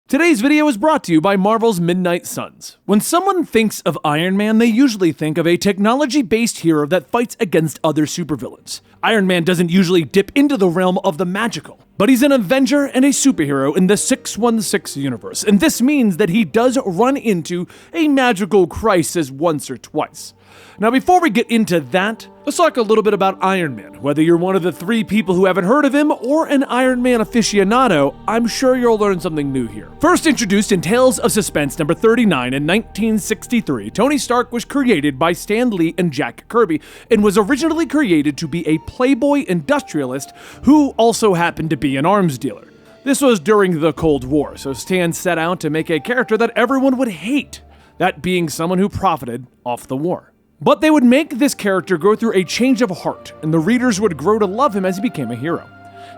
Today's video is brought to you by Marvel's Midnight Suns. When someone thinks of Iron Man, they usually think of a technology-based hero that fights against other supervillains. Iron Man doesn't usually dip into the realm of the magical, but he's an Avenger and a superhero in the 616 universe, and this means that he does run into a magical crisis once or twice. Now, before we get into that, let's talk a little bit about Iron Man. Whether you're one of the 3 people who haven't heard of him or an Iron Man aficionado, I'm sure you'll learn something new here. First introduced in Tales of Suspense number 39 in 1963, Tony Stark was created by Stan Lee and Jack Kirby and was originally created to be a playboy industrialist who also happened to be an arms dealer. This was during the Cold War, so Stan set out to make a character that everyone would hate, that being someone who profited off the war. But they would make this character go through a change of heart, and the readers would grow to love him as he became a hero.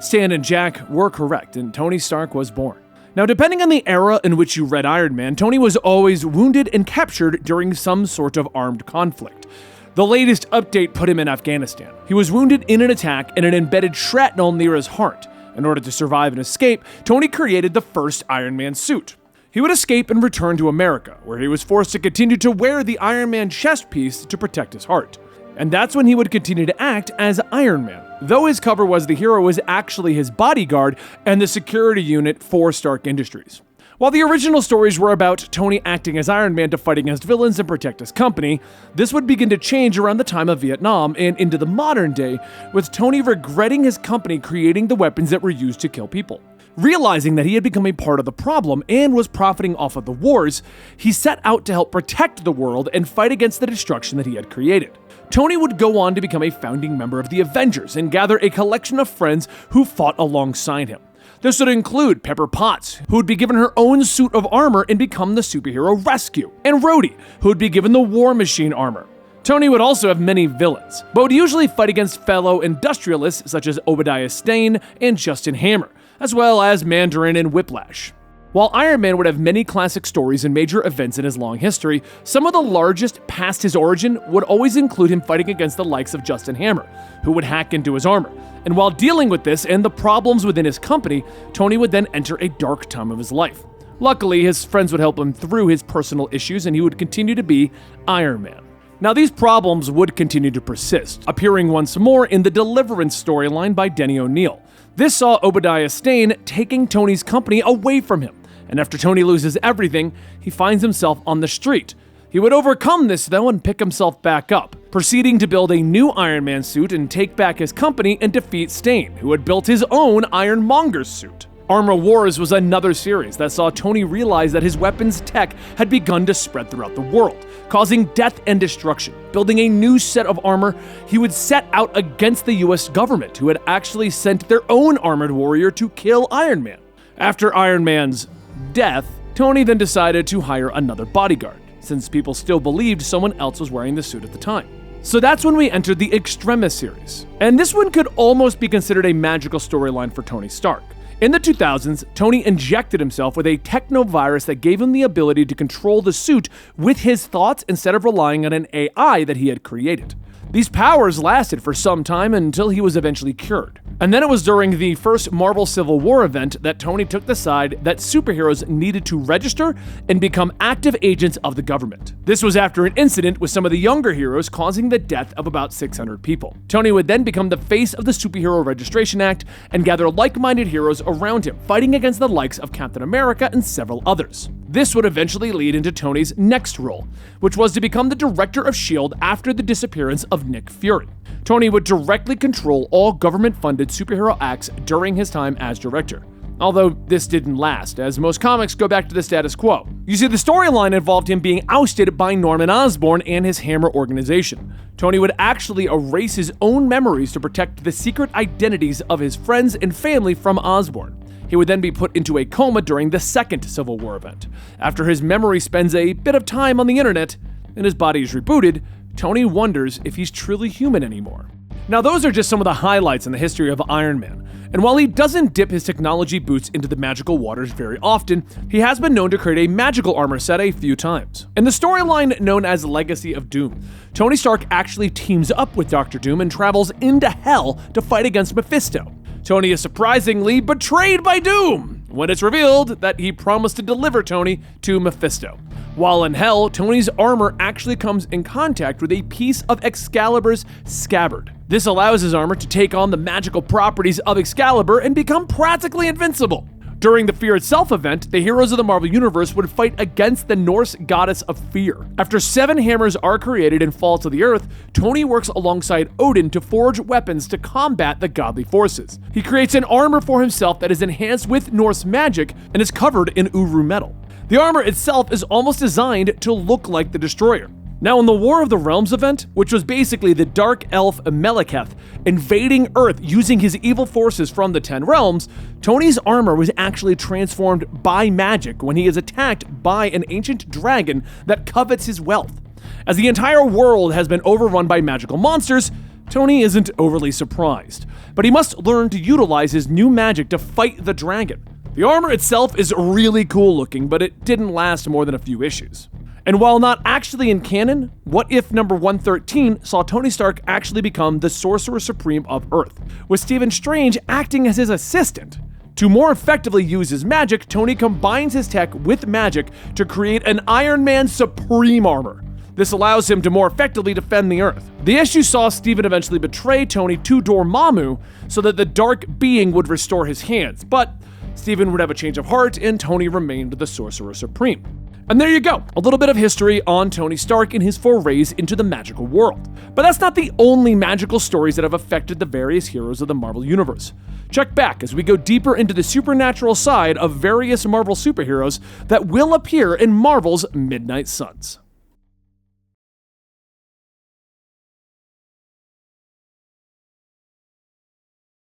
Stan and Jack were correct, and Tony Stark was born. Now, depending on the era in which you read Iron Man, Tony was always wounded and captured during some sort of armed conflict. The latest update put him in Afghanistan. He was wounded in an attack and an embedded shrapnel near his heart. In order to survive and escape, Tony created the first Iron Man suit. He would escape and return to America, where he was forced to continue to wear the Iron Man chest piece to protect his heart. And that's when he would continue to act as Iron Man. Though his cover was the hero was actually his bodyguard and the security unit for Stark Industries. While the original stories were about Tony acting as Iron Man to fight against villains and protect his company, this would begin to change around the time of Vietnam and into the modern day, with Tony regretting his company creating the weapons that were used to kill people. Realizing that he had become a part of the problem and was profiting off of the wars, he set out to help protect the world and fight against the destruction that he had created. Tony would go on to become a founding member of the Avengers and gather a collection of friends who fought alongside him. This would include Pepper Potts, who would be given her own suit of armor and become the superhero Rescue, and Rhodey, who would be given the War Machine armor. Tony would also have many villains, but would usually fight against fellow industrialists such as Obadiah Stane and Justin Hammer, as well as Mandarin and Whiplash. While Iron Man would have many classic stories and major events in his long history, some of the largest past his origin would always include him fighting against the likes of Justin Hammer, who would hack into his armor. And while dealing with this and the problems within his company, Tony would then enter a dark time of his life. Luckily, his friends would help him through his personal issues and he would continue to be Iron Man. Now, these problems would continue to persist, appearing once more in the Deliverance storyline by Denny O'Neil. This saw Obadiah Stane taking Tony's company away from him, and after Tony loses everything, he finds himself on the street. He would overcome this, though, and pick himself back up, proceeding to build a new Iron Man suit and take back his company and defeat Stane, who had built his own Ironmonger's suit. Armor Wars was another series that saw Tony realize that his weapons tech had begun to spread throughout the world, causing death and destruction. Building a new set of armor, he would set out against the US government, who had actually sent their own armored warrior to kill Iron Man. After Iron Man's death, Tony then decided to hire another bodyguard, since people still believed someone else was wearing the suit at the time. So that's when we entered the Extremis series. And this one could almost be considered a magical storyline for Tony Stark. In the 2000s, Tony injected himself with a techno-virus that gave him the ability to control the suit with his thoughts instead of relying on an AI that he had created. These powers lasted for some time until he was eventually cured. And then it was during the first Marvel Civil War event that Tony took the side that superheroes needed to register and become active agents of the government. This was after an incident with some of the younger heroes causing the death of about 600 people. Tony would then become the face of the Superhero Registration Act and gather like-minded heroes around him, fighting against the likes of Captain America and several others. This would eventually lead into Tony's next role, which was to become the director of S.H.I.E.L.D. after the disappearance of Nick Fury. Tony would directly control all government-funded superhero acts during his time as director. Although this didn't last, as most comics go back to the status quo. You see, the storyline involved him being ousted by Norman Osborn and his Hammer organization. Tony would actually erase his own memories to protect the secret identities of his friends and family from Osborn. He would then be put into a coma during the second Civil War event. After his memory spends a bit of time on the internet and his body is rebooted, Tony wonders if he's truly human anymore. Now, those are just some of the highlights in the history of Iron Man. And while he doesn't dip his technology boots into the magical waters very often, he has been known to create a magical armor set a few times. In the storyline known as Legacy of Doom, Tony Stark actually teams up with Dr. Doom and travels into Hell to fight against Mephisto. Tony is surprisingly betrayed by Doom, when it's revealed that he promised to deliver Tony to Mephisto. While in hell, Tony's armor actually comes in contact with a piece of Excalibur's scabbard. This allows his armor to take on the magical properties of Excalibur and become practically invincible. During the Fear Itself event, the heroes of the Marvel Universe would fight against the Norse goddess of fear. After 7 hammers are created and fall to the earth, Tony works alongside Odin to forge weapons to combat the godly forces. He creates an armor for himself that is enhanced with Norse magic and is covered in Uru metal. The armor itself is almost designed to look like the Destroyer. Now, in the War of the Realms event, which was basically the dark elf Meleketh invading Earth using his evil forces from the 10 realms, Tony's armor was actually transformed by magic when he is attacked by an ancient dragon that covets his wealth. As the entire world has been overrun by magical monsters, Tony isn't overly surprised, but he must learn to utilize his new magic to fight the dragon. The armor itself is really cool looking, but it didn't last more than a few issues. And while not actually in canon, What If number 113 saw Tony Stark actually become the Sorcerer Supreme of Earth, with Stephen Strange acting as his assistant. To more effectively use his magic, Tony combines his tech with magic to create an Iron Man Supreme armor. This allows him to more effectively defend the Earth. The issue saw Stephen eventually betray Tony to Dormammu so that the Dark Being would restore his hands, but Stephen would have a change of heart and Tony remained the Sorcerer Supreme. And there you go, a little bit of history on Tony Stark and his forays into the magical world. But that's not the only magical stories that have affected the various heroes of the Marvel Universe. Check back as we go deeper into the supernatural side of various Marvel superheroes that will appear in Marvel's Midnight Suns.